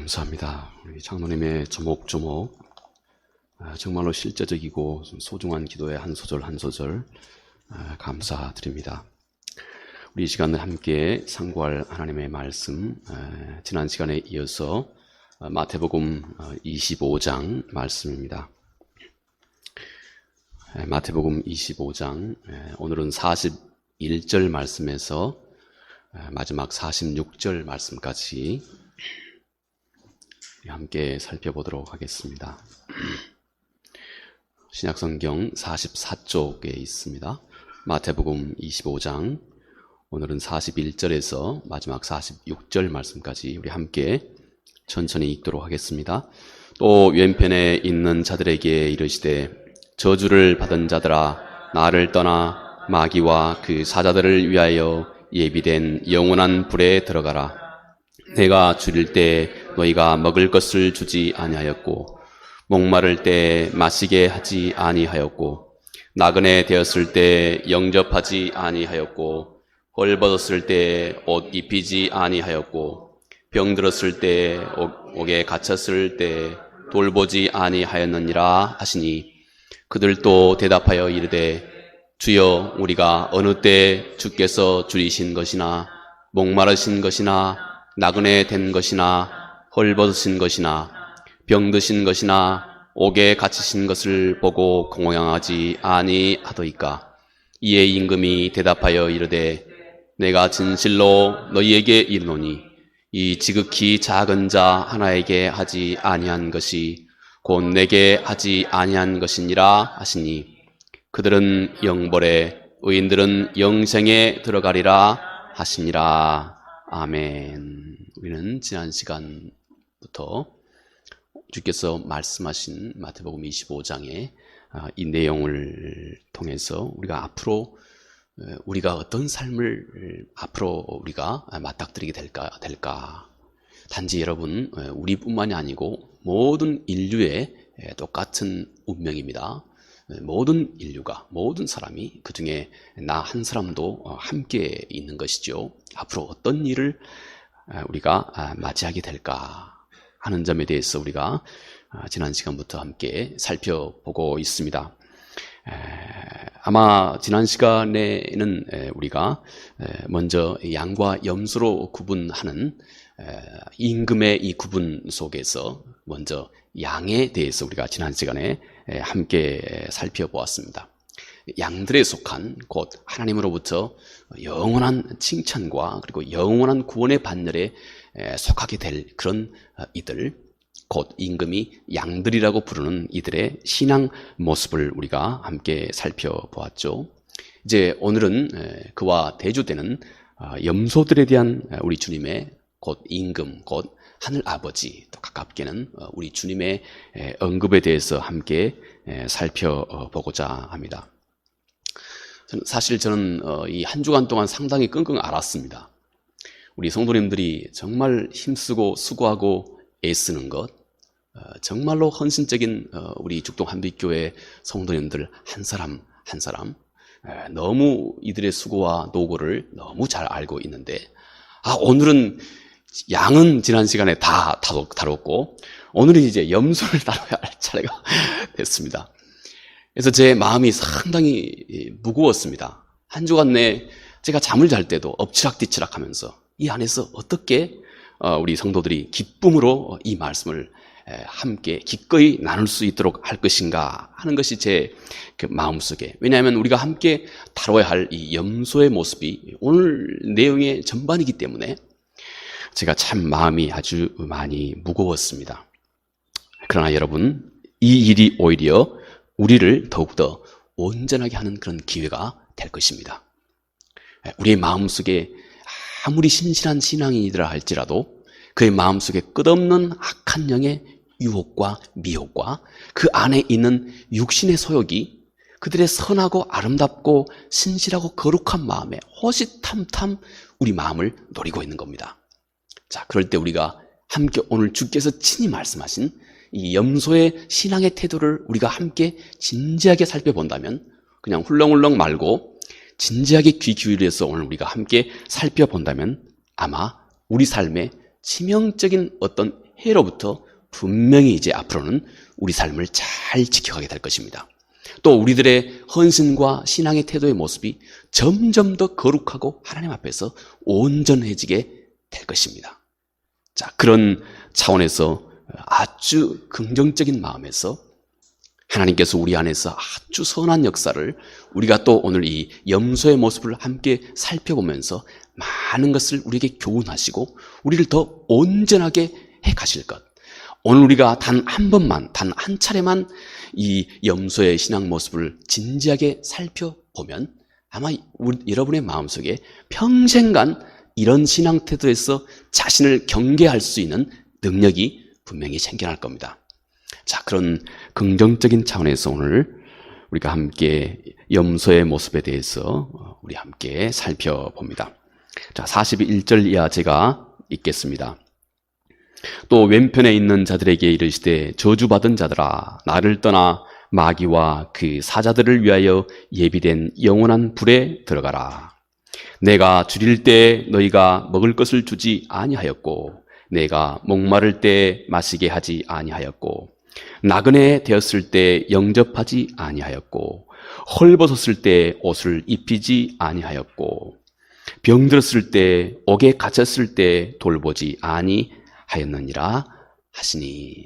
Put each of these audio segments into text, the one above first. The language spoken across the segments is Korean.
감사합니다. 우리 장로님의 조목조목 정말로 실제적이고 소중한 기도의 한 소절 한 소절 감사드립니다. 우리 이 시간을 함께 상고할 하나님의 말씀, 지난 시간에 이어서 마태복음 25장 말씀입니다. 마태복음 25장, 오늘은 41절 말씀에서 마지막 46절 말씀까지 함께 살펴보도록 하겠습니다. 신약성경 44쪽에 있습니다. 마태복음 25장, 오늘은 41절에서 마지막 46절 말씀까지 우리 함께 천천히 읽도록 하겠습니다. 또 왼편에 있는 자들에게 이르시되 저주를 받은 자들아 나를 떠나 마귀와 그 사자들을 위하여 예비된 영원한 불에 들어가라. 내가 줄일 때 너희가 먹을 것을 주지 아니하였고 목마를 때 마시게 하지 아니하였고 나그네 되었을 때 영접하지 아니하였고 헐벗었을 때 옷 입히지 아니하였고 병들었을 때 옥에 갇혔을 때 돌보지 아니하였느니라 하시니 그들도 대답하여 이르되 주여 우리가 어느 때 주께서 줄이신 것이나 목마르신 것이나 나그네 된 것이나 헐벗으신 것이나 병드신 것이나 옥에 갇히신 것을 보고 공양하지 아니하더이까. 이에 임금이 대답하여 이르되 내가 진실로 너희에게 이르노니 이 지극히 작은 자 하나에게 하지 아니한 것이 곧 내게 하지 아니한 것이니라 하시니 그들은 영벌에 의인들은 영생에 들어가리라 하시니라. 아멘. 우리는 지난 시간부터 주께서 말씀하신 마태복음 25장의 이 내용을 통해서 우리가 앞으로 우리가 어떤 삶을 앞으로 우리가 맞닥뜨리게 될까. 단지 여러분 우리뿐만이 아니고 모든 인류의 똑같은 운명입니다. 모든 인류가, 모든 사람이 그중에 나 한 사람도 함께 있는 것이죠. 앞으로 어떤 일을 우리가 맞이하게 될까 하는 점에 대해서 우리가 지난 시간부터 함께 살펴보고 있습니다. 아마 지난 시간에는 우리가 먼저 양과 염소로 구분하는 임금의 이 구분 속에서 먼저 양에 대해서 우리가 지난 시간에 함께 살펴보았습니다. 양들에 속한 곧 하나님으로부터 영원한 칭찬과 그리고 영원한 구원의 반열에 속하게 될 그런 이들, 곧 임금이 양들이라고 부르는 이들의 신앙 모습을 우리가 함께 살펴보았죠. 이제 오늘은 그와 대조되는 염소들에 대한 우리 주님의 곧 임금, 곧 하늘 아버지, 또 가깝게는 우리 주님의 언급에 대해서 함께 살펴보고자 합니다. 사실 저는 이 한 주간 동안 상당히 끙끙 앓았습니다. 우리 성도님들이 정말 힘쓰고 수고하고 애쓰는 것, 정말로 헌신적인 우리 죽동 한빛교회 성도님들 한 사람 한 사람 너무 이들의 수고와 노고를 너무 잘 알고 있는데 오늘은 양은 지난 시간에 다 다뤘고 오늘은 이제 염소를 다뤄야 할 차례가 됐습니다. 그래서 제 마음이 상당히 무거웠습니다. 한 주간 내에 제가 잠을 잘 때도 엎치락뒤치락 하면서 이 안에서 어떻게 우리 성도들이 기쁨으로 이 말씀을 함께 기꺼이 나눌 수 있도록 할 것인가 하는 것이 제 그 마음속에, 왜냐하면 우리가 함께 다뤄야 할 이 염소의 모습이 오늘 내용의 전반이기 때문에 제가 참 마음이 아주 많이 무거웠습니다. 그러나 여러분, 이 일이 오히려 우리를 더욱더 온전하게 하는 그런 기회가 될 것입니다. 우리의 마음속에 아무리 신실한 신앙인이더라 할지라도 그의 마음속에 끝없는 악한 영의 유혹과 미혹과 그 안에 있는 육신의 소욕이 그들의 선하고 아름답고 신실하고 거룩한 마음에 호시탐탐 우리 마음을 노리고 있는 겁니다. 자, 그럴 때 우리가 함께 오늘 주께서 친히 말씀하신 이 염소의 신앙의 태도를 우리가 함께 진지하게 살펴본다면, 그냥 훌렁훌렁 말고 진지하게 귀 기울여서 오늘 우리가 함께 살펴본다면 아마 우리 삶에 치명적인 어떤 해로부터 분명히 이제 앞으로는 우리 삶을 잘 지켜가게 될 것입니다. 또 우리들의 헌신과 신앙의 태도의 모습이 점점 더 거룩하고 하나님 앞에서 온전해지게 될 것입니다. 자, 그런 차원에서 아주 긍정적인 마음에서 하나님께서 우리 안에서 아주 선한 역사를 우리가 또 오늘 이 염소의 모습을 함께 살펴보면서 많은 것을 우리에게 교훈하시고 우리를 더 온전하게 해 가실 것. 오늘 우리가 단 한 번만, 단 한 차례만 이 염소의 신앙 모습을 진지하게 살펴보면 아마 여러분의 마음속에 평생간 이런 신앙 태도에서 자신을 경계할 수 있는 능력이 분명히 생겨날 겁니다. 자, 그런 긍정적인 차원에서 오늘 우리가 함께 염소의 모습에 대해서 우리 함께 살펴봅니다. 자, 41절 이하 제가 읽겠습니다. 또 왼편에 있는 자들에게 이르시되 저주받은 자들아 나를 떠나 마귀와 그 사자들을 위하여 예비된 영원한 불에 들어가라. 내가 줄일 때 너희가 먹을 것을 주지 아니하였고 내가 목마를 때 마시게 하지 아니하였고 나그네 되었을 때 영접하지 아니하였고 헐벗었을 때 옷을 입히지 아니하였고 병들었을 때 옥에 갇혔을 때 돌보지 아니하였느니라 하시니.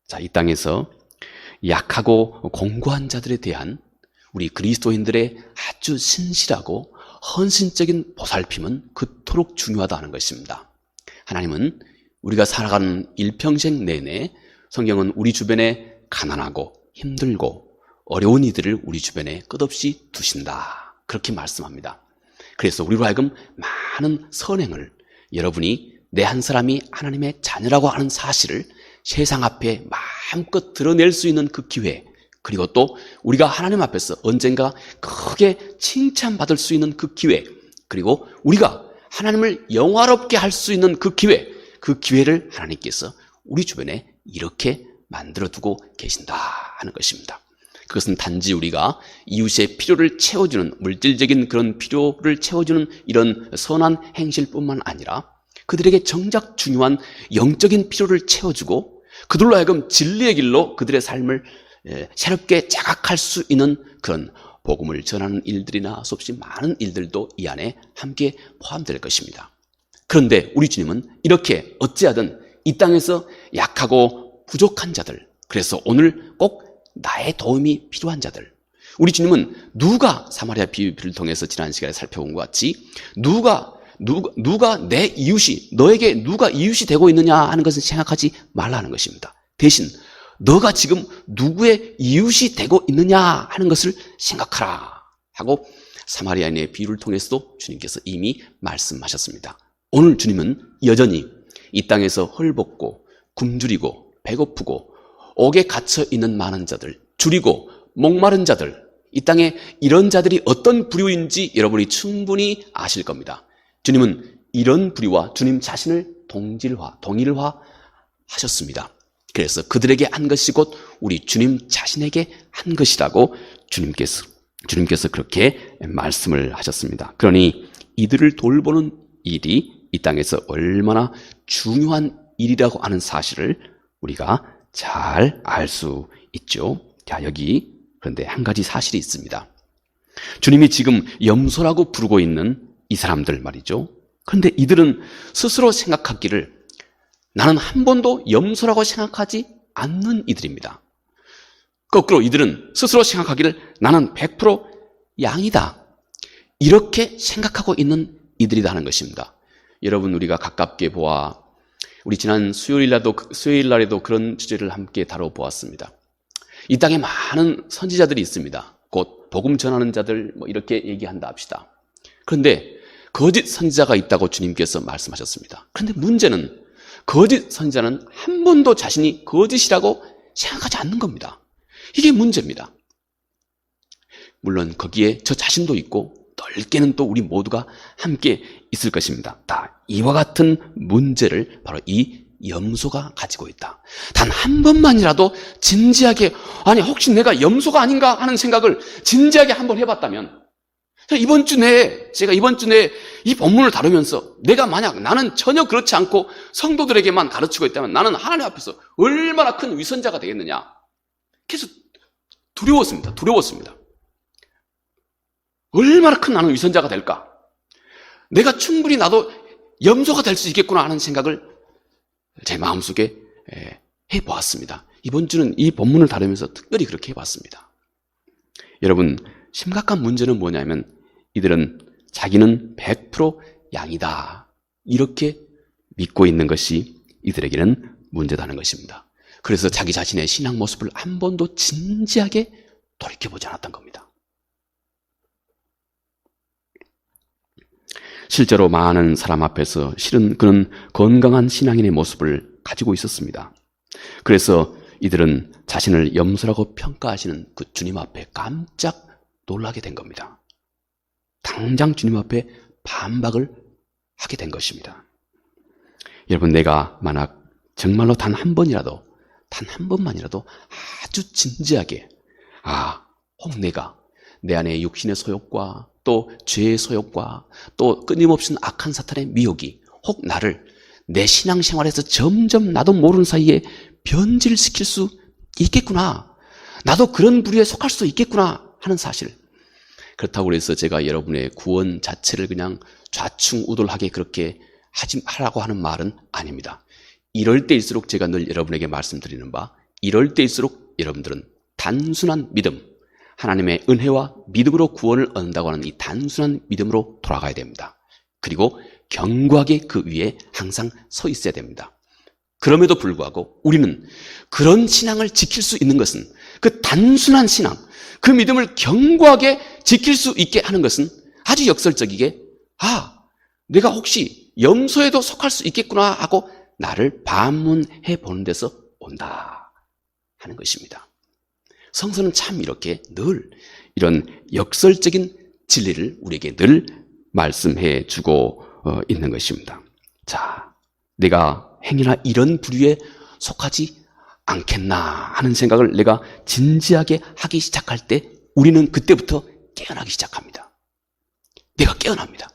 자, 이 땅에서 약하고 공고한 자들에 대한 우리 그리스도인들의 아주 신실하고 헌신적인 보살핌은 그토록 중요하다는 것입니다. 하나님은 우리가 살아가는 일평생 내내 성경은 우리 주변에 가난하고 힘들고 어려운 이들을 우리 주변에 끝없이 두신다, 그렇게 말씀합니다. 그래서 우리로 하여금 많은 선행을, 여러분이 내 한 사람이 하나님의 자녀라고 하는 사실을 세상 앞에 마음껏 드러낼 수 있는 그 기회, 그리고 또 우리가 하나님 앞에서 언젠가 크게 칭찬받을 수 있는 그 기회, 그리고 우리가 하나님을 영화롭게 할 수 있는 그 기회, 그 기회를 하나님께서 우리 주변에 이렇게 만들어두고 계신다 하는 것입니다. 그것은 단지 우리가 이웃의 필요를 채워주는, 물질적인 그런 필요를 채워주는 이런 선한 행실뿐만 아니라 그들에게 정작 중요한 영적인 필요를 채워주고 그들로 하여금 진리의 길로 그들의 삶을 새롭게 자각할 수 있는 그런 복음을 전하는 일들이나 수없이 많은 일들도 이 안에 함께 포함될 것입니다. 그런데 우리 주님은 이렇게 어찌하든 이 땅에서 약하고 부족한 자들, 그래서 오늘 꼭 나의 도움이 필요한 자들, 우리 주님은 누가 사마리아 비유를 통해서 지난 시간에 살펴본 것 같이 누가 내 이웃이, 너에게 누가 이웃이 되고 있느냐 하는 것은 생각하지 말라는 것입니다. 대신 너가 지금 누구의 이웃이 되고 있느냐 하는 것을 생각하라 하고 사마리아인의 비유를 통해서도 주님께서 이미 말씀하셨습니다. 오늘 주님은 여전히 이 땅에서 헐벗고 굶주리고 배고프고 옥에 갇혀 있는 많은 자들, 줄이고 목마른 자들, 이 땅에 이런 자들이 어떤 부류인지 여러분이 충분히 아실 겁니다. 주님은 이런 부류와 주님 자신을 동일화 하셨습니다. 그래서 그들에게 한 것이 곧 우리 주님 자신에게 한 것이라고 주님께서 그렇게 말씀을 하셨습니다. 그러니 이들을 돌보는 일이 이 땅에서 얼마나 중요한 일이라고 하는 사실을 우리가 잘 알 수 있죠. 자, 여기 그런데 한 가지 사실이 있습니다. 주님이 지금 염소라고 부르고 있는 이 사람들 말이죠. 그런데 이들은 스스로 생각하기를 나는 한 번도 염소라고 생각하지 않는 이들입니다. 거꾸로 이들은 스스로 생각하기를 나는 100% 양이다, 이렇게 생각하고 있는 이들이다 하는 것입니다. 여러분, 우리가 가깝게 보아 우리 지난 수요일 날에도 그런 주제를 함께 다뤄보았습니다. 이 땅에 많은 선지자들이 있습니다. 곧 복음 전하는 자들 이렇게 얘기한다 합시다. 그런데 거짓 선지자가 있다고 주님께서 말씀하셨습니다. 그런데 문제는 거짓 선지자는 한 번도 자신이 거짓이라고 생각하지 않는 겁니다. 이게 문제입니다. 물론 거기에 저 자신도 있고 넓게는 또 우리 모두가 함께 있을 것입니다. 다 이와 같은 문제를 바로 이 염소가 가지고 있다. 단 한 번만이라도 진지하게, 아니 혹시 내가 염소가 아닌가 하는 생각을 진지하게 한번 해봤다면 제가 이번 주 내에 이 본문을 다루면서 내가 만약 나는 전혀 그렇지 않고 성도들에게만 가르치고 있다면 나는 하나님 앞에서 얼마나 큰 위선자가 되겠느냐. 그래서 두려웠습니다. 얼마나 큰 나는 위선자가 될까? 내가 충분히 나도 염소가 될 수 있겠구나 하는 생각을 제 마음속에 해보았습니다. 이번 주는 이 본문을 다루면서 특별히 그렇게 해봤습니다. 여러분, 심각한 문제는 뭐냐면 이들은 자기는 100% 양이다, 이렇게 믿고 있는 것이 이들에게는 문제다는 것입니다. 그래서 자기 자신의 신앙 모습을 한 번도 진지하게 돌이켜보지 않았던 겁니다. 실제로 많은 사람 앞에서 실은 그는 건강한 신앙인의 모습을 가지고 있었습니다. 그래서 이들은 자신을 염소라고 평가하시는 그 주님 앞에 깜짝 놀라게 된 겁니다. 당장 주님 앞에 반박을 하게 된 것입니다. 여러분, 내가 만약 정말로 단 한 번만이라도 아주 진지하게 혹 내가 내 안에 육신의 소욕과 또 죄의 소욕과 또 끊임없는 악한 사탄의 미혹이 혹 나를 내 신앙생활에서 점점 나도 모르는 사이에 변질시킬 수 있겠구나, 나도 그런 부류에 속할 수 있겠구나 하는 사실, 그렇다고 해서 제가 여러분의 구원 자체를 그냥 좌충우돌하게 그렇게 하라고 하는 말은 아닙니다. 이럴 때일수록 제가 늘 여러분에게 말씀드리는 바, 이럴 때일수록 여러분들은 단순한 믿음, 하나님의 은혜와 믿음으로 구원을 얻는다고 하는 이 단순한 믿음으로 돌아가야 됩니다. 그리고 견고하게 그 위에 항상 서 있어야 됩니다. 그럼에도 불구하고 우리는 그런 신앙을 지킬 수 있는 것은, 그 단순한 신앙, 그 믿음을 견고하게 지킬 수 있게 하는 것은 아주 역설적이게 내가 혹시 염소에도 속할 수 있겠구나 하고 나를 반문해 보는 데서 온다 하는 것입니다. 성서는 참 이렇게 늘 이런 역설적인 진리를 우리에게 늘 말씀해 주고 있는 것입니다. 자, 내가 행여나 이런 부류에 속하지 않겠나 하는 생각을 내가 진지하게 하기 시작할 때 우리는 그때부터 깨어나기 시작합니다. 내가 깨어납니다.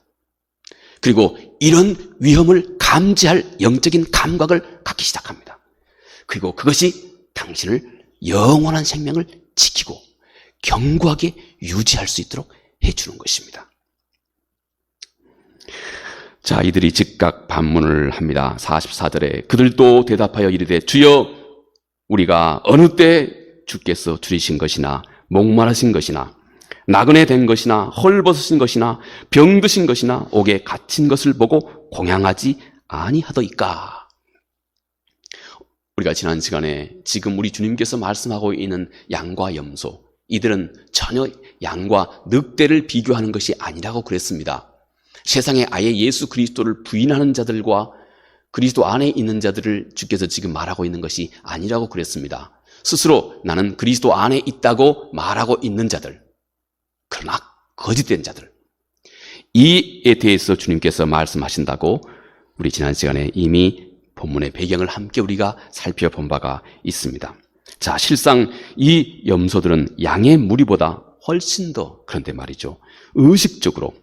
그리고 이런 위험을 감지할 영적인 감각을 갖기 시작합니다. 그리고 그것이 당신을 영원한 생명을 지키고 견고하게 유지할 수 있도록 해주는 것입니다. 자, 이들이 즉각 반문을 합니다. 44절에 그들도 대답하여 이르되 주여, 우리가 어느 때 주께서 줄이신 것이나 목마르신 것이나 나그네 된 것이나 헐벗으신 것이나 병드신 것이나 옥에 갇힌 것을 보고 공양하지 아니하더이까. 우리가 지난 시간에 지금 우리 주님께서 말씀하고 있는 양과 염소, 이들은 전혀 양과 늑대를 비교하는 것이 아니라고 그랬습니다. 세상에 아예 예수 그리스도를 부인하는 자들과 그리스도 안에 있는 자들을 주께서 지금 말하고 있는 것이 아니라고 그랬습니다. 스스로 나는 그리스도 안에 있다고 말하고 있는 자들, 그러나 거짓된 자들, 이에 대해서 주님께서 말씀하신다고 우리 지난 시간에 이미 본문의 배경을 함께 우리가 살펴본 바가 있습니다. 자, 실상 이 염소들은 양의 무리보다 훨씬 더, 그런데 말이죠, 의식적으로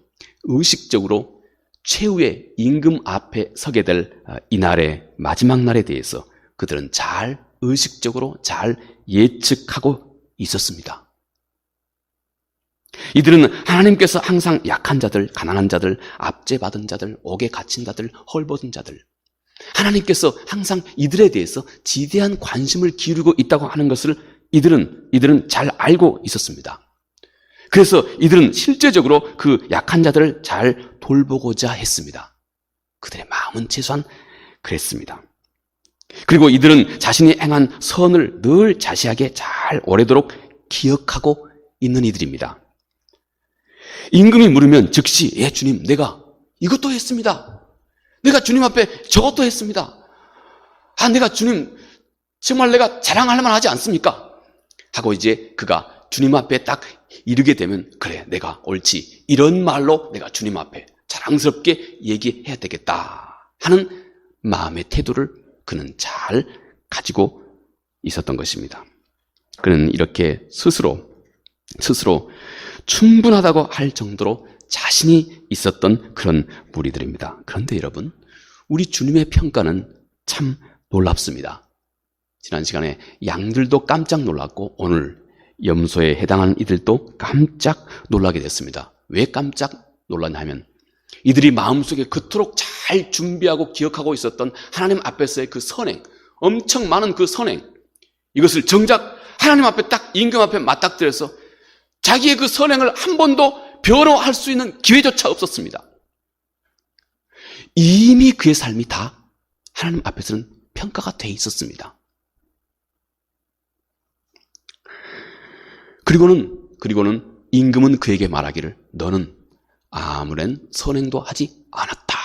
최후의 임금 앞에 서게 될 이날의 마지막 날에 대해서 그들은 잘 의식적으로 잘 예측하고 있었습니다. 이들은 하나님께서 항상 약한 자들, 가난한 자들, 압제받은 자들, 옥에 갇힌 자들, 헐벗은 자들, 하나님께서 항상 이들에 대해서 지대한 관심을 기울이고 있다고 하는 것을 이들은 잘 알고 있었습니다. 그래서 이들은 실제적으로 그 약한 자들을 잘 돌보고자 했습니다. 그들의 마음은 최소한 그랬습니다. 그리고 이들은 자신이 행한 선을 늘 자세하게 잘 오래도록 기억하고 있는 이들입니다. 임금이 물으면 즉시 예 주님, 내가 이것도 했습니다. 내가 주님 앞에 저것도 했습니다. 내가 주님 정말 내가 자랑할 만하지 않습니까? 하고 이제 그가 주님 앞에 딱 이르게 되면 그래, 내가 옳지, 이런 말로 내가 주님 앞에 자랑스럽게 얘기해야 되겠다 하는 마음의 태도를 그는 잘 가지고 있었던 것입니다. 그는 이렇게 스스로 스스로 충분하다고 할 정도로 자신이 있었던 그런 무리들입니다. 그런데 여러분, 우리 주님의 평가는 참 놀랍습니다. 지난 시간에 양들도 깜짝 놀랐고 오늘 염소에 해당하는 이들도 깜짝 놀라게 됐습니다. 왜 깜짝 놀랐냐 하면 이들이 마음속에 그토록 잘 준비하고 기억하고 있었던 하나님 앞에서의 그 선행, 엄청 많은 그 선행, 이것을 정작 하나님 앞에 딱 임금 앞에 맞닥뜨려서 자기의 그 선행을 한 번도 변호할 수 있는 기회조차 없었습니다. 이미 그의 삶이 다 하나님 앞에서는 평가가 돼 있었습니다. 그리고는 임금은 그에게 말하기를 너는 아무런 선행도 하지 않았다.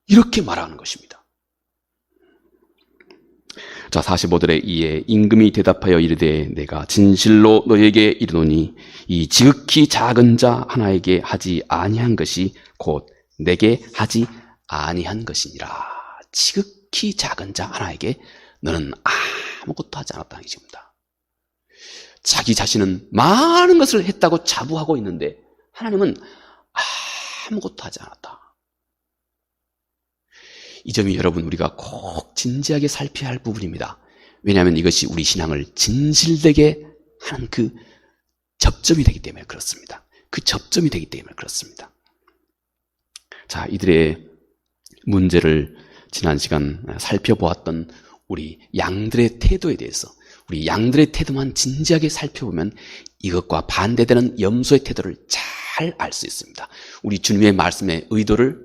이렇게 말하는 것입니다. 자, 45절에 이에 임금이 대답하여 이르되 내가 진실로 너에게 이르노니 이 지극히 작은 자 하나에게 하지 아니한 것이 곧 내게 하지 아니한 것이니라. 지극히 작은 자 하나에게 너는 아무것도 하지 않았다는 것입니다. 자기 자신은 많은 것을 했다고 자부하고 있는데 하나님은 아무것도 하지 않았다. 이 점이 여러분 우리가 꼭 진지하게 살펴야 할 부분입니다. 왜냐하면 이것이 우리 신앙을 진실되게 하는 그 접점이 되기 때문에 그렇습니다. 그 접점이 되기 때문에 그렇습니다. 자, 이들의 문제를 지난 시간 살펴보았던 우리 양들의 태도에 대해서 우리 양들의 태도만 진지하게 살펴보면 이것과 반대되는 염소의 태도를 잘 알 수 있습니다. 우리 주님의 말씀의 의도를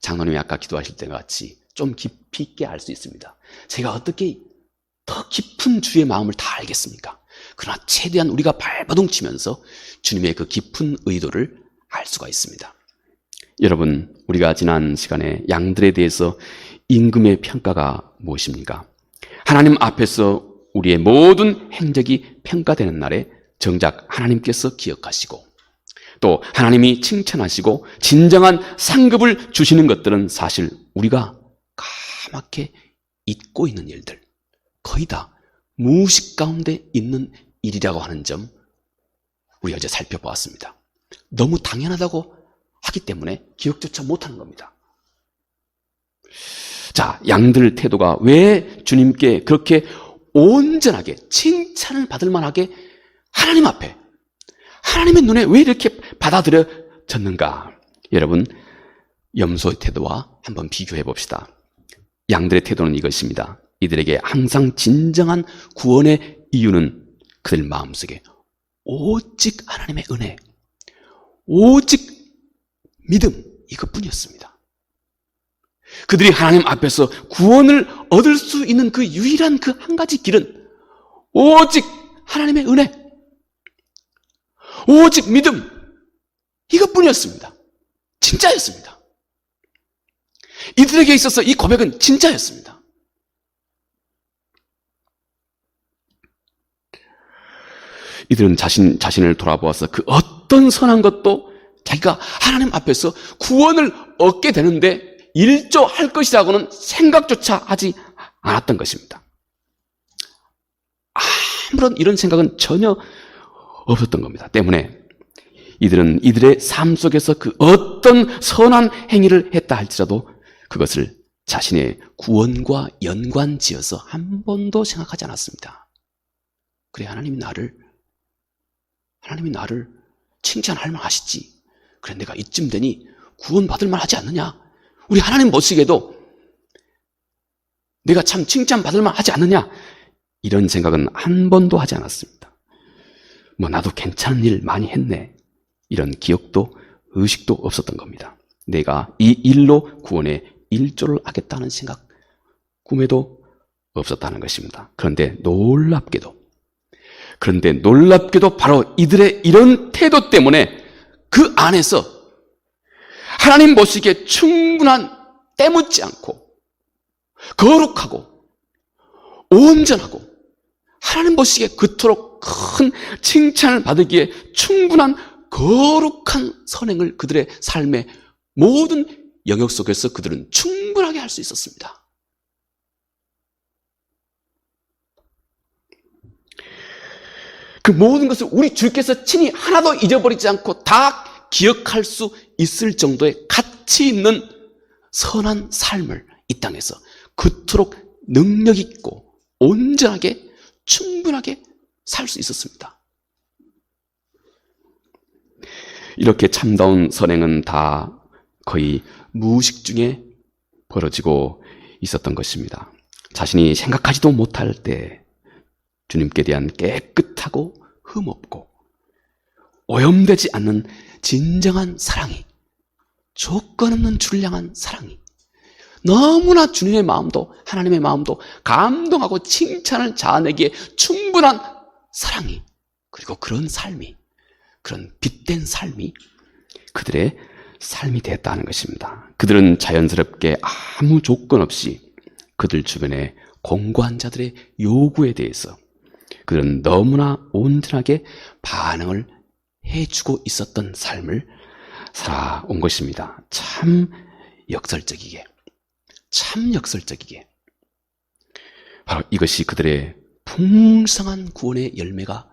장로님이 아까 기도하실 때 같이 좀 깊이 있게 알 수 있습니다. 제가 어떻게 더 깊은 주의 마음을 다 알겠습니까? 그러나 최대한 우리가 발버둥 치면서 주님의 그 깊은 의도를 알 수가 있습니다. 여러분, 우리가 지난 시간에 양들에 대해서 임금의 평가가 무엇입니까? 하나님 앞에서 우리의 모든 행적이 평가되는 날에 정작 하나님께서 기억하시고 또 하나님이 칭찬하시고 진정한 상급을 주시는 것들은 사실 우리가 까맣게 잊고 있는 일들, 거의 다 무의식 가운데 있는 일이라고 하는 점 우리가 어제 살펴보았습니다. 너무 당연하다고 하기 때문에 기억조차 못하는 겁니다. 자, 양들 태도가 왜 주님께 그렇게 온전하게 칭찬을 받을 만하게 하나님 앞에 하나님의 눈에 왜 이렇게 받아들여졌는가? 여러분, 염소의 태도와 한번 비교해 봅시다. 양들의 태도는 이것입니다. 이들에게 항상 진정한 구원의 이유는 그들 마음속에 오직 하나님의 은혜, 오직 믿음, 이것뿐이었습니다. 그들이 하나님 앞에서 구원을 얻을 수 있는 그 유일한 그 한 가지 길은 오직 하나님의 은혜, 오직 믿음, 이것뿐이었습니다. 진짜였습니다. 이들에게 있어서 이 고백은 진짜였습니다. 이들은 자신을 돌아보아서 그 어떤 선한 것도 자기가 하나님 앞에서 구원을 얻게 되는데 일조할 것이라고는 생각조차 하지 않았던 것입니다. 아무런 이런 생각은 전혀 없었던 겁니다. 때문에 이들은 이들의 삶 속에서 그 어떤 선한 행위를 했다 할지라도 그것을 자신의 구원과 연관지어서 한 번도 생각하지 않았습니다. 그래, 하나님이 나를 칭찬할 만하시지. 그래, 내가 이쯤 되니 구원받을 만하지 않느냐. 우리 하나님 보시기에도 내가 참 칭찬받을 만하지 않느냐. 이런 생각은 한 번도 하지 않았습니다. 나도 괜찮은 일 많이 했네. 이런 기억도 의식도 없었던 겁니다. 내가 이 일로 구원에 일조를 하겠다는 생각 꿈에도 없었다는 것입니다. 그런데 놀랍게도 바로 이들의 이런 태도 때문에 그 안에서 하나님 보시기에 충분한 때묻지 않고 거룩하고 온전하고 하나님 보시기에 그토록 큰 칭찬을 받기에 충분한 거룩한 선행을 그들의 삶의 모든 영역 속에서 그들은 충분하게 할 수 있었습니다. 그 모든 것을 우리 주께서 친히 하나도 잊어버리지 않고 다 기억할 수 있을 정도의 가치 있는 선한 삶을 이 땅에서 그토록 능력 있고 온전하게 충분하게 살 수 있었습니다. 이렇게 참다운 선행은 다 거의 무의식 중에 벌어지고 있었던 것입니다. 자신이 생각하지도 못할 때 주님께 대한 깨끗하고 흠없고 오염되지 않는 진정한 사랑이, 조건 없는 줄량한 사랑이, 너무나 주님의 마음도 하나님의 마음도 감동하고 칭찬을 자아내기에 충분한 사랑이, 그리고 그런 삶이, 그런 빛된 삶이 그들의 삶이 됐다는 것입니다. 그들은 자연스럽게 아무 조건 없이 그들 주변의 공고한 자들의 요구에 대해서 그들은 너무나 온전하게 반응을 해주고 있었던 삶을 살아온 것입니다. 참 역설적이게, 참 역설적이게. 바로 이것이 그들의 풍성한 구원의 열매가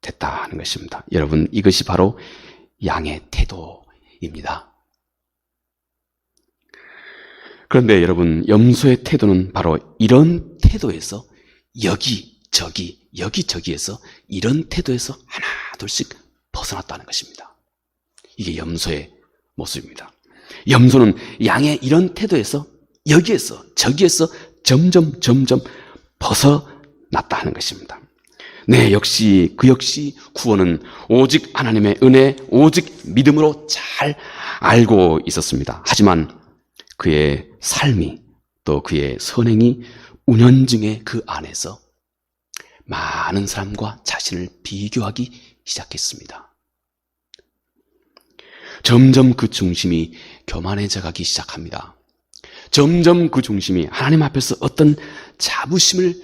됐다는 것입니다. 여러분, 이것이 바로 양의 태도입니다. 그런데 여러분, 염소의 태도는 바로 이런 태도에서 여기저기에서 이런 태도에서 하나 둘씩 벗어났다는 것입니다. 이게 염소의 모습입니다. 염소는 양의 이런 태도에서 여기에서 저기에서 점점 벗어났다 하는 것입니다. 네, 역시 구원은 오직 하나님의 은혜, 오직 믿음으로 잘 알고 있었습니다. 하지만 그의 삶이 또 그의 선행이 운연중에 그 안에서 많은 사람과 자신을 비교하기 시작했습니다. 점점 그 중심이 교만해져 가기 시작합니다. 점점 그 중심이 하나님 앞에서 어떤 자부심을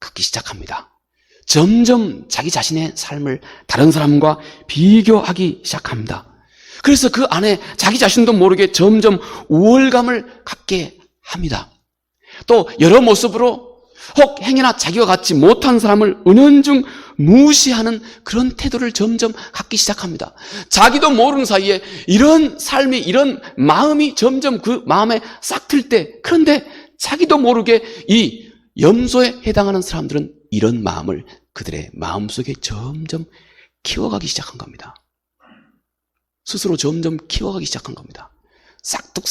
갖기 시작합니다. 점점 자기 자신의 삶을 다른 사람과 비교하기 시작합니다. 그래서 그 안에 자기 자신도 모르게 점점 우월감을 갖게 합니다. 또 여러 모습으로 혹 행여나 자기와 같지 못한 사람을 은연중 무시하는 그런 태도를 점점 갖기 시작합니다. 자기도 모르는 사이에 이런 삶이, 이런 마음이 점점 그 마음에 싹 틀 때, 그런데 자기도 모르게 이 염소에 해당하는 사람들은 이런 마음을 그들의 마음속에 점점 키워가기 시작한 겁니다. 스스로 점점 키워가기 시작한 겁니다. 싹둑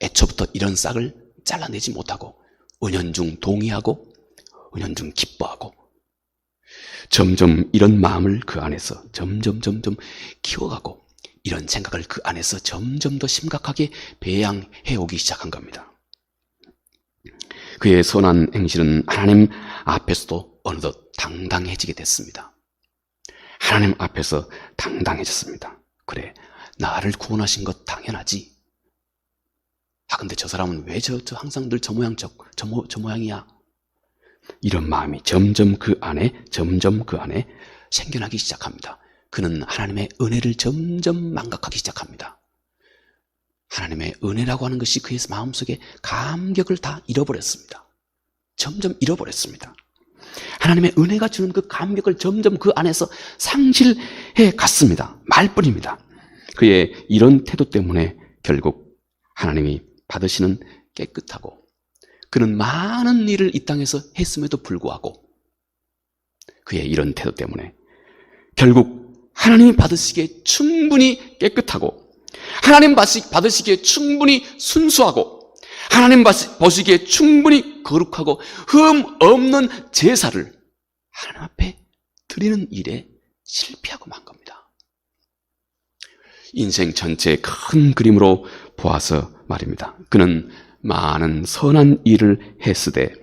애초부터 이런 싹을 잘라내지 못하고 은연중 동의하고 은연중 기뻐하고 점점 이런 마음을 그 안에서 점점 키워가고 이런 생각을 그 안에서 점점 더 심각하게 배양해 오기 시작한 겁니다. 그의 선한 행실은 하나님 앞에서도 어느덧 당당해지게 됐습니다. 하나님 앞에서 당당해졌습니다. 그래, 나를 구원하신 것 당연하지. 근데 저 사람은 왜 항상 늘 저 모양이야? 이런 마음이 점점 그 안에 생겨나기 시작합니다. 그는 하나님의 은혜를 점점 망각하기 시작합니다. 하나님의 은혜라고 하는 것이 그의 마음속에 감격을 다 잃어버렸습니다. 점점 잃어버렸습니다. 하나님의 은혜가 주는 그 감격을 점점 그 안에서 상실해 갔습니다. 말뿐입니다. 그의 이런 태도 때문에 결국 하나님이 받으시는 깨끗하고 그는 많은 일을 이 땅에서 했음에도 불구하고 그의 이런 태도 때문에 결국 하나님이 받으시기에 충분히 깨끗하고 하나님 받으시기에 충분히 순수하고 하나님 보시기에 충분히 거룩하고 흠 없는 제사를 하나님 앞에 드리는 일에 실패하고 만 겁니다. 인생 전체의 큰 그림으로 보아서 말입니다. 그는 많은 선한 일을 했으되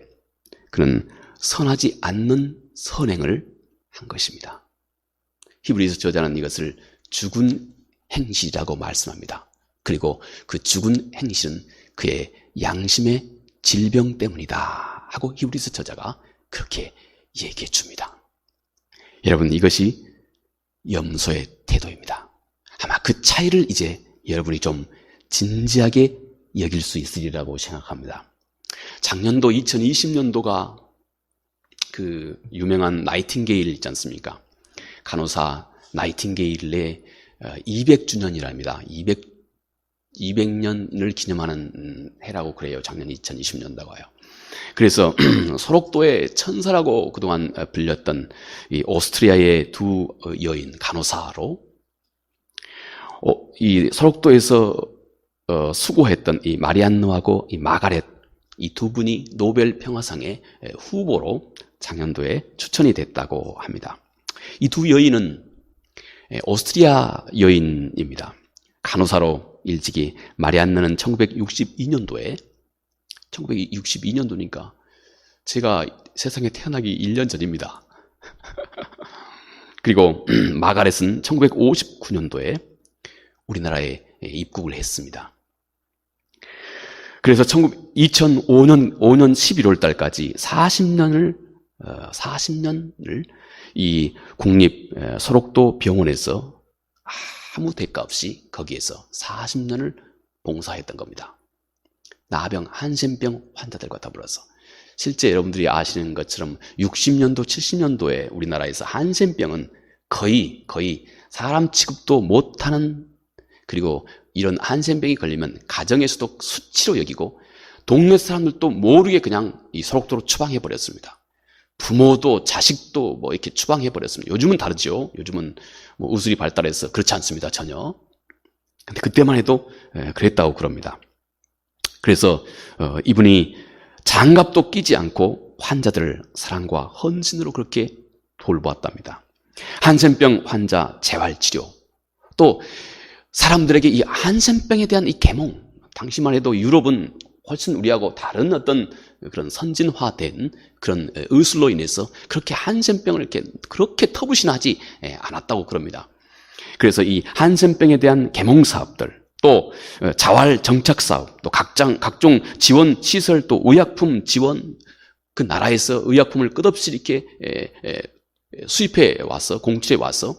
그는 선하지 않는 선행을 한 것입니다. 히브리서 저자는 이것을 죽은 행실이라고 말씀합니다. 그리고 그 죽은 행실은 그의 양심의 질병 때문이다 하고 히브리서 저자가 그렇게 얘기해 줍니다. 여러분, 이것이 염소의 태도입니다. 아마 그 차이를 이제 여러분이 좀 진지하게 여길 수 있으리라고 생각합니다. 작년도 2020년도가 그 유명한 나이팅게일 있지 않습니까? 간호사 나이팅게일의 200주년이랍니다. 200년을 기념하는 해라고 그래요. 작년 2020년도가요. 그래서 소록도의 천사라고 그동안 불렸던 이 오스트리아의 두 여인 간호사로 이 소록도에서 수고했던 이 마리안느하고 이 마가렛, 이 두 분이 노벨 평화상의 후보로 작년도에 추천이 됐다고 합니다. 이 두 여인은 오스트리아 여인입니다. 간호사로 일찍이 마리안느는 1962년도니까 제가 세상에 태어나기 1년 전입니다. 그리고 마가렛은 1959년도에 우리나라에 입국을 했습니다. 그래서 2005년 11월 달까지 40년을 이 국립 소록도 병원에서 아무 대가 없이 거기에서 40년을 봉사했던 겁니다. 나병, 한센병 환자들과 더불어서. 실제 여러분들이 아시는 것처럼 60년도, 70년도에 우리나라에서 한센병은 거의 사람 취급도 못하는, 그리고 이런 한센병이 걸리면 가정에서도 수치로 여기고 동네 사람들도 모르게 그냥 이 소록도로 추방해버렸습니다. 부모도 자식도 뭐 이렇게 추방해버렸습니다. 요즘은 다르죠. 요즘은 뭐 의술이 발달해서 그렇지 않습니다. 전혀. 근데 그때만 해도 그랬다고 그럽니다. 그래서 이분이 장갑도 끼지 않고 환자들을 사랑과 헌신으로 그렇게 돌보았답니다. 한센병 환자 재활치료, 또 사람들에게 이 한센병에 대한 이 계몽, 당시만 해도 유럽은 훨씬 우리하고 다른 어떤 그런 선진화된 그런 의술로 인해서 그렇게 한센병을 이렇게 그렇게 터부신하지 않았다고 그럽니다. 그래서 이 한센병에 대한 계몽 사업들, 또 자활 정착 사업, 또 각종 지원 시설, 또 의약품 지원, 그 나라에서 의약품을 끝없이 이렇게 수입해 와서 공출해 와서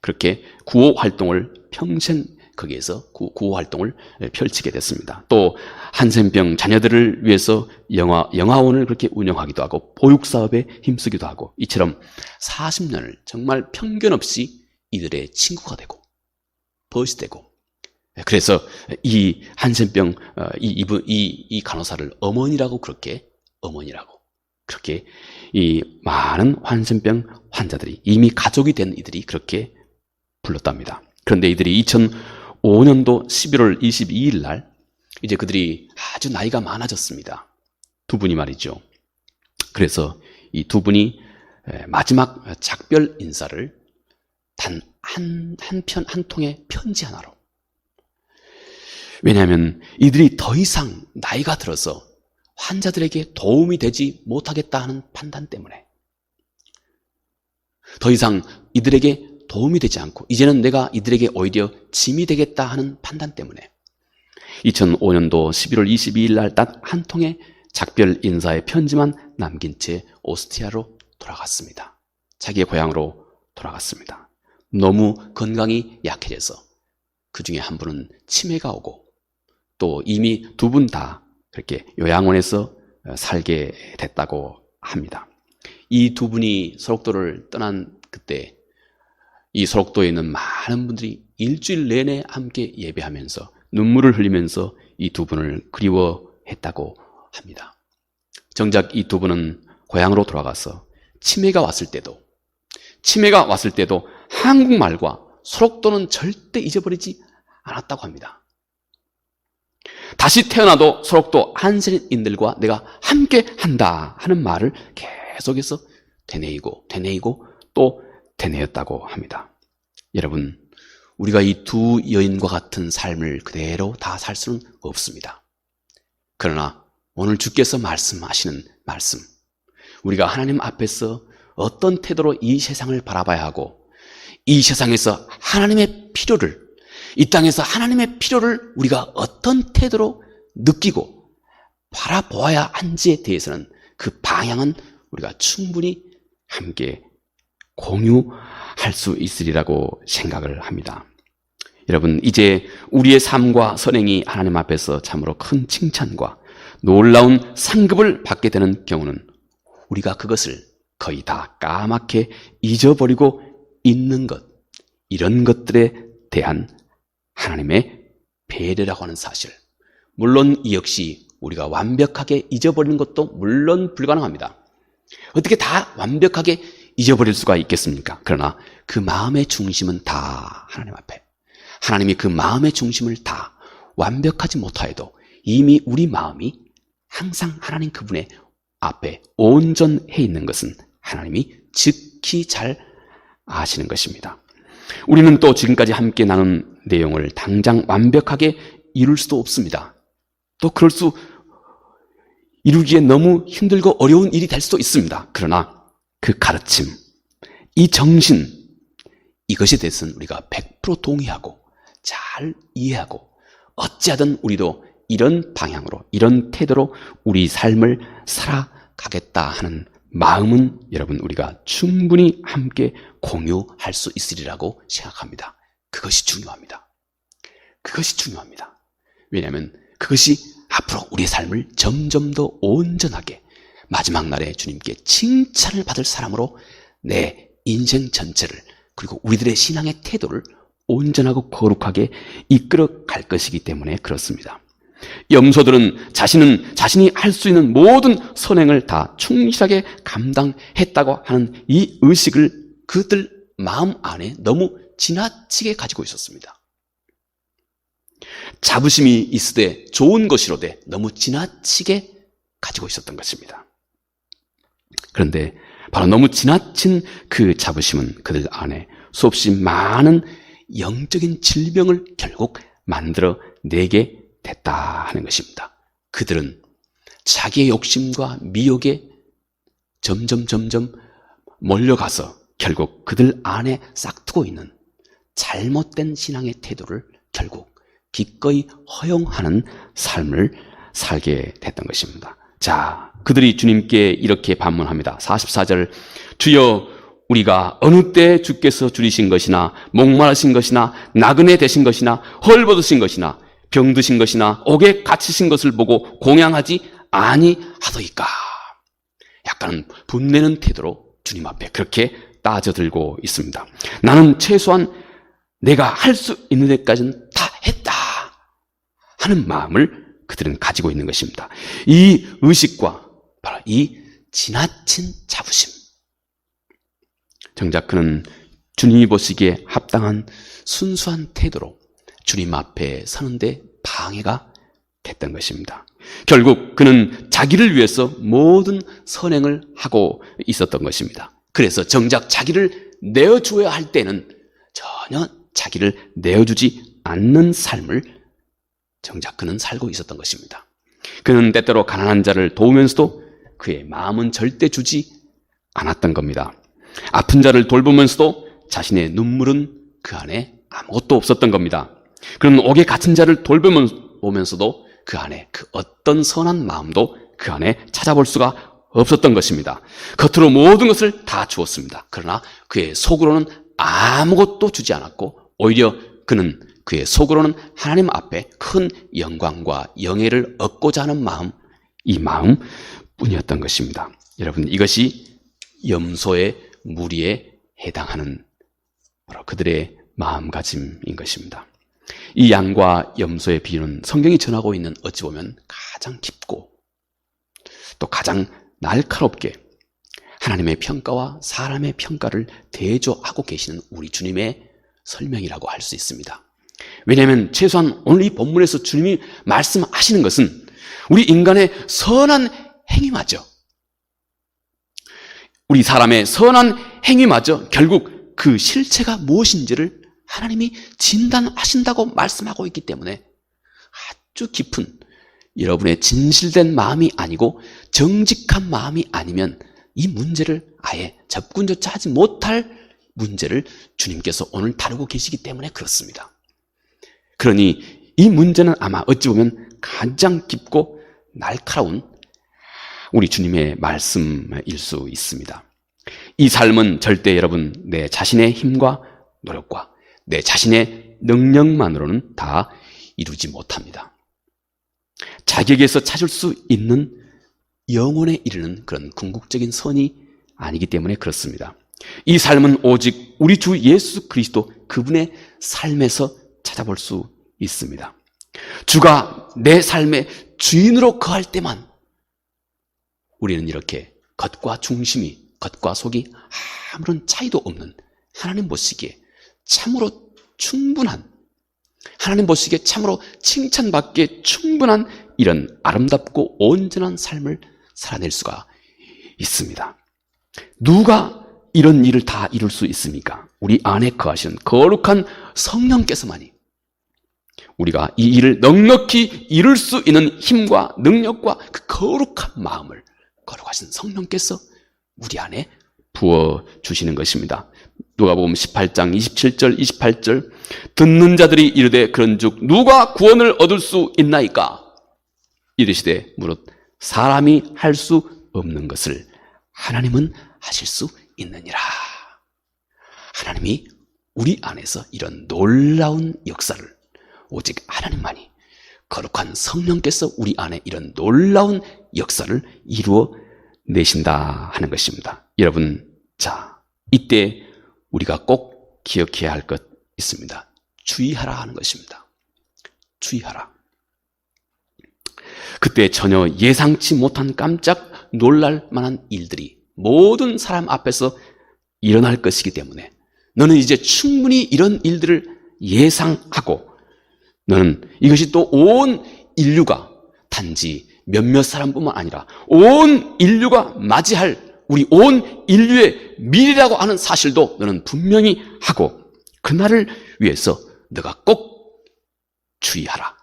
그렇게 구호 활동을 평생 거기에서 구호 활동을 펼치게 됐습니다. 또 한센병 자녀들을 위해서 영화원을 그렇게 운영하기도 하고 보육 사업에 힘쓰기도 하고, 이처럼 40년을 정말 편견 없이 이들의 친구가 되고 벗이 되고, 그래서 이 한센병 이 간호사를 어머니라고 그렇게 이 많은 한센병 환자들이, 이미 가족이 된 이들이 그렇게 불렀답니다. 그런데 이들이 2005년도 11월 22일 날 이제 그들이 아주 나이가 많아졌습니다. 두 분이 말이죠. 그래서 이 두 분이 마지막 작별 인사를 단 한 통의 편지 하나로, 왜냐하면 이들이 더 이상 나이가 들어서 환자들에게 도움이 되지 못하겠다 하는 판단 때문에, 더 이상 이들에게 도움이 되지 않고 이제는 내가 이들에게 오히려 짐이 되겠다 하는 판단 때문에 2005년도 11월 22일 날 딱 한 통의 작별 인사의 편지만 남긴 채 오스트리아로 돌아갔습니다. 자기의 고향으로 돌아갔습니다. 너무 건강이 약해져서 그 중에 한 분은 치매가 오고, 또 이미 두 분 다 그렇게 요양원에서 살게 됐다고 합니다. 이 두 분이 소록도를 떠난 그때 이 소록도에 있는 많은 분들이 일주일 내내 함께 예배하면서 눈물을 흘리면서 이 두 분을 그리워했다고 합니다. 정작 이 두 분은 고향으로 돌아가서 치매가 왔을 때도 한국말과 소록도는 절대 잊어버리지 않았다고 합니다. 다시 태어나도 소록도 한센인들과 내가 함께 한다 하는 말을 계속해서 되뇌이고 또 되뇌었다고 합니다. 여러분, 우리가 이 두 여인과 같은 삶을 그대로 다 살 수는 없습니다. 그러나 오늘 주께서 말씀하시는 말씀, 우리가 하나님 앞에서 어떤 태도로 이 세상을 바라봐야 하고, 이 세상에서 하나님의 필요를, 이 땅에서 하나님의 필요를 우리가 어떤 태도로 느끼고 바라보아야 한지에 대해서는 그 방향은 우리가 충분히 함께 공유할 수 있으리라고 생각을 합니다. 여러분, 이제 우리의 삶과 선행이 하나님 앞에서 참으로 큰 칭찬과 놀라운 상급을 받게 되는 경우는 우리가 그것을 거의 다 까맣게 잊어버리고 있는 것, 이런 것들에 대한 하나님의 배려라고 하는 사실. 물론 이 역시 우리가 완벽하게 잊어버리는 것도 물론 불가능합니다. 어떻게 다 완벽하게 잊어버릴 수가 있겠습니까? 그러나 그 마음의 중심은 다 하나님 앞에, 하나님이 그 마음의 중심을 다 완벽하지 못하여도 이미 우리 마음이 항상 하나님 그분의 앞에 온전해 있는 것은 하나님이 즉히 잘 아시는 것입니다. 우리는 또 지금까지 함께 나눈 내용을 당장 완벽하게 이룰 수도 없습니다. 또 이루기에 너무 힘들고 어려운 일이 될 수도 있습니다. 그러나 그 가르침, 이 정신, 이것에 대해서는 우리가 100% 동의하고 잘 이해하고 어찌하든 우리도 이런 방향으로, 이런 태도로 우리 삶을 살아가겠다 하는 마음은 여러분 우리가 충분히 함께 공유할 수 있으리라고 생각합니다. 그것이 중요합니다. 그것이 중요합니다. 왜냐하면 그것이 앞으로 우리의 삶을 점점 더 온전하게 마지막 날에 주님께 칭찬을 받을 사람으로 내 인생 전체를, 그리고 우리들의 신앙의 태도를 온전하고 거룩하게 이끌어 갈 것이기 때문에 그렇습니다. 염소들은 자신이 할 수 있는 모든 선행을 다 충실하게 감당했다고 하는 이 의식을 그들 마음 안에 너무 지나치게 가지고 있었습니다. 자부심이 있으되 좋은 것이로되 너무 지나치게 가지고 있었던 것입니다. 그런데 바로 너무 지나친 그 자부심은 그들 안에 수없이 많은 영적인 질병을 결국 만들어내게 됐다 하는 것입니다. 그들은 자기의 욕심과 미혹에 점점 몰려가서 결국 그들 안에 싹트고 있는 잘못된 신앙의 태도를 결국 기꺼이 허용하는 삶을 살게 됐던 것입니다. 자, 그들이 주님께 이렇게 반문합니다. 44절, 주여 우리가 어느 때 주께서 줄이신 것이나 목마르신 것이나 나그네 되신 것이나 헐벗으신 것이나 병드신 것이나 옥에 갇히신 것을 보고 공양하지 아니하더이까. 약간은 분내는 태도로 주님 앞에 그렇게 따져들고 있습니다. 나는 최소한 내가 할 수 있는 데까지는 다 했다 하는 마음을 그들은 가지고 있는 것입니다. 이 의식과 바로 이 지나친 자부심, 정작 그는 주님이 보시기에 합당한 순수한 태도로 주님 앞에 서는데 방해가 됐던 것입니다. 결국 그는 자기를 위해서 모든 선행을 하고 있었던 것입니다. 그래서 정작 자기를 내어줘야 할 때는 전혀 자기를 내어주지 않는 삶을 정작 그는 살고 있었던 것입니다. 그는 때때로 가난한 자를 도우면서도 그의 마음은 절대 주지 않았던 겁니다. 아픈 자를 돌보면서도 자신의 눈물은 그 안에 아무것도 없었던 겁니다. 그는 옥에 갇힌 자를 돌보면서도 그 안에 그 어떤 선한 마음도 그 안에 찾아볼 수가 없었던 것입니다. 겉으로 모든 것을 다 주었습니다. 그러나 그의 속으로는 아무것도 주지 않았고 오히려 그는 그의 속으로는 하나님 앞에 큰 영광과 영예를 얻고자 하는 마음, 이 마음 뿐이었던 것입니다. 여러분, 이것이 염소의 무리에 해당하는 바로 그들의 마음가짐인 것입니다. 이 양과 염소의 비유는 성경이 전하고 있는 어찌 보면 가장 깊고 또 가장 날카롭게 하나님의 평가와 사람의 평가를 대조하고 계시는 우리 주님의 설명이라고 할 수 있습니다. 왜냐하면 최소한 오늘 이 본문에서 주님이 말씀하시는 것은 우리 인간의 선한 행위마저, 우리 사람의 선한 행위마저 결국 그 실체가 무엇인지를 하나님이 진단하신다고 말씀하고 있기 때문에 아주 깊은 여러분의 진실된 마음이 아니고 정직한 마음이 아니면 이 문제를 아예 접근조차 하지 못할 문제를 주님께서 오늘 다루고 계시기 때문에 그렇습니다. 그러니 이 문제는 아마 어찌 보면 가장 깊고 날카로운 우리 주님의 말씀일 수 있습니다. 이 삶은 절대 여러분 내 자신의 힘과 노력과 내 자신의 능력만으로는 다 이루지 못합니다. 자기에게서 찾을 수 있는 영혼에 이르는 그런 궁극적인 선이 아니기 때문에 그렇습니다. 이 삶은 오직 우리 주 예수 그리스도 그분의 삶에서 찾아볼 수 있습니다. 주가 내 삶의 주인으로 거할 때만 우리는 이렇게 겉과 중심이, 겉과 속이 아무런 차이도 없는, 하나님 보시기에 참으로 충분한, 하나님 보시기에 참으로 칭찬받기에 충분한 이런 아름답고 온전한 삶을 살아낼 수가 있습니다. 누가 이런 일을 다 이룰 수 있습니까? 우리 안에 거하시는 거룩한 성령께서만이 우리가 이 일을 넉넉히 이룰 수 있는 힘과 능력과 그 거룩한 마음을 거룩하신 성령께서 우리 안에 부어주시는 것입니다. 누가복음 18장 27절 28절 듣는 자들이 이르되 그런즉 누가 구원을 얻을 수 있나이까? 이르시되 무릇 사람이 할 수 없는 것을 하나님은 하실 수 있느니라. 하나님이 우리 안에서 이런 놀라운 역사를 오직 하나님만이, 거룩한 성령께서 우리 안에 이런 놀라운 역사를 이루어 내신다 하는 것입니다. 여러분, 자, 이때 우리가 꼭 기억해야 할 것 있습니다. 주의하라 하는 것입니다. 주의하라. 그때 전혀 예상치 못한 깜짝 놀랄 만한 일들이 모든 사람 앞에서 일어날 것이기 때문에 너는 이제 충분히 이런 일들을 예상하고, 너는 이것이 또 온 인류가, 단지 몇몇 사람뿐만 아니라 온 인류가 맞이할 우리 온 인류의 미래라고 하는 사실도 너는 분명히 하고, 그날을 위해서 너가 꼭 주의하라.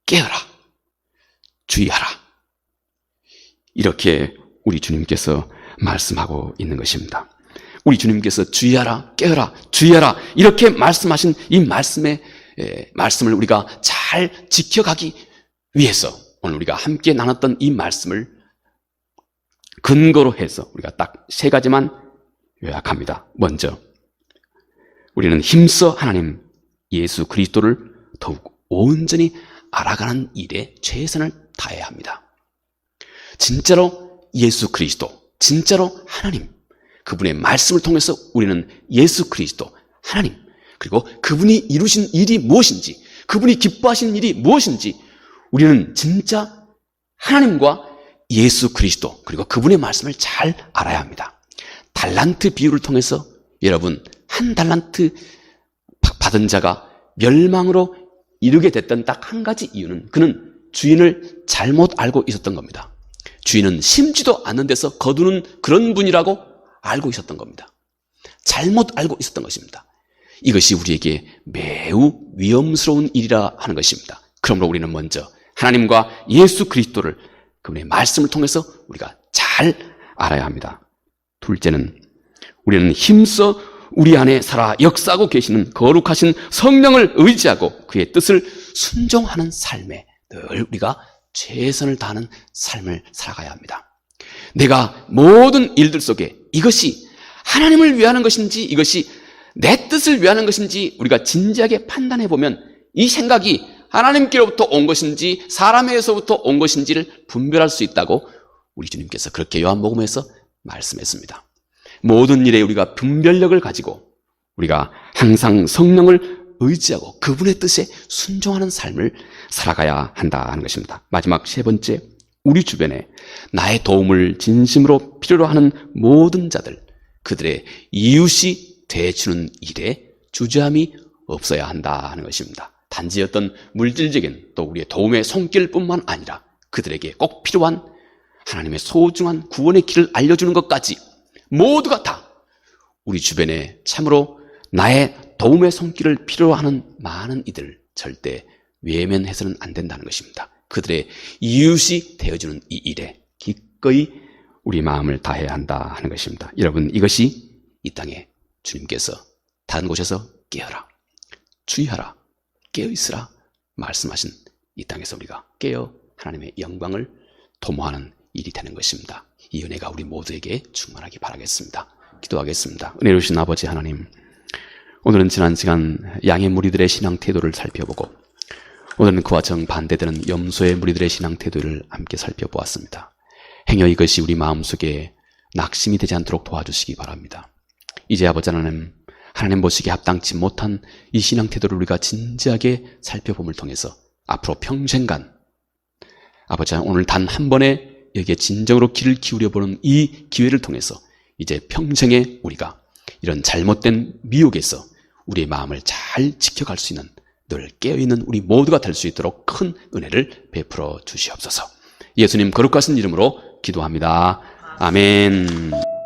깨어라. 주의하라. 이렇게 우리 주님께서 말씀하고 있는 것입니다. 우리 주님께서 주의하라, 깨어라, 주의하라 이렇게 말씀하신 이 말씀을 우리가 잘 지켜가기 위해서 오늘 우리가 함께 나눴던 이 말씀을 근거로 해서 우리가 딱 세 가지만 요약합니다. 먼저, 우리는 힘써 하나님 예수 그리스도를 더욱 온전히 알아가는 일에 최선을 다해야 합니다. 진짜로 예수 그리스도, 진짜로 하나님, 그분의 말씀을 통해서 우리는 예수 그리스도, 하나님, 그리고 그분이 이루신 일이 무엇인지, 그분이 기뻐하신 일이 무엇인지 우리는 진짜 하나님과 예수 그리스도, 그리고 그분의 말씀을 잘 알아야 합니다. 달란트 비유를 통해서 여러분, 한 달란트 받은 자가 멸망으로 이르게 됐던 딱 한 가지 이유는 그는 주인을 잘못 알고 있었던 겁니다. 주인은 심지도 않는 데서 거두는 그런 분이라고 알고 있었던 겁니다. 잘못 알고 있었던 것입니다. 이것이 우리에게 매우 위험스러운 일이라 하는 것입니다. 그러므로 우리는 먼저 하나님과 예수 그리스도를, 그분의 말씀을 통해서 우리가 잘 알아야 합니다. 둘째는 우리는 힘써 우리 안에 살아 역사하고 계시는 거룩하신 성령을 의지하고 그의 뜻을 순종하는 삶에 늘 우리가 최선을 다하는 삶을 살아가야 합니다. 내가 모든 일들 속에 이것이 하나님을 위하는 것인지 이것이 내 뜻을 위하는 것인지 우리가 진지하게 판단해 보면 이 생각이 하나님께로부터 온 것인지 사람에게서부터 온 것인지를 분별할 수 있다고 우리 주님께서 그렇게 요한복음에서 말씀했습니다. 모든 일에 우리가 분별력을 가지고 우리가 항상 성령을 의지하고 그분의 뜻에 순종하는 삶을 살아가야 한다 하는 것입니다. 마지막 세 번째, 우리 주변에 나의 도움을 진심으로 필요로 하는 모든 자들, 그들의 이웃이 되어주는 일에 주저함이 없어야 한다 하는 것입니다. 단지 어떤 물질적인 또 우리의 도움의 손길뿐만 아니라 그들에게 꼭 필요한 하나님의 소중한 구원의 길을 알려주는 것까지 모두가 다 우리 주변에 참으로 나의 도움의 손길을 필요로 하는 많은 이들 절대 외면해서는 안 된다는 것입니다. 그들의 이웃이 되어주는 이 일에 기꺼이 우리 마음을 다해야 한다 하는 것입니다. 여러분, 이것이 이 땅에 주님께서 다른 곳에서 깨어라, 주의하라, 깨어있으라 말씀하신 이 땅에서 우리가 깨어 하나님의 영광을 도모하는 일이 되는 것입니다. 이 은혜가 우리 모두에게 충만하기 바라겠습니다. 기도하겠습니다. 은혜로우신 아버지 하나님, 오늘은 지난 시간 양의 무리들의 신앙 태도를 살펴보고 오늘은 그와 정반대되는 염소의 무리들의 신앙 태도를 함께 살펴보았습니다. 행여 이것이 우리 마음속에 낙심이 되지 않도록 도와주시기 바랍니다. 이제 아버지 하나님 보시기에 합당치 못한 이 신앙 태도를 우리가 진지하게 살펴봄을 통해서 앞으로 평생간 아버지 오늘 단 한 번에 여기에 진정으로 귀를 기울여보는 이 기회를 통해서 이제 평생에 우리가 이런 잘못된 미혹에서 우리의 마음을 잘 지켜갈 수 있는, 늘 깨어있는 우리 모두가 될 수 있도록 큰 은혜를 베풀어 주시옵소서. 예수님 거룩하신 이름으로 기도합니다. 아멘.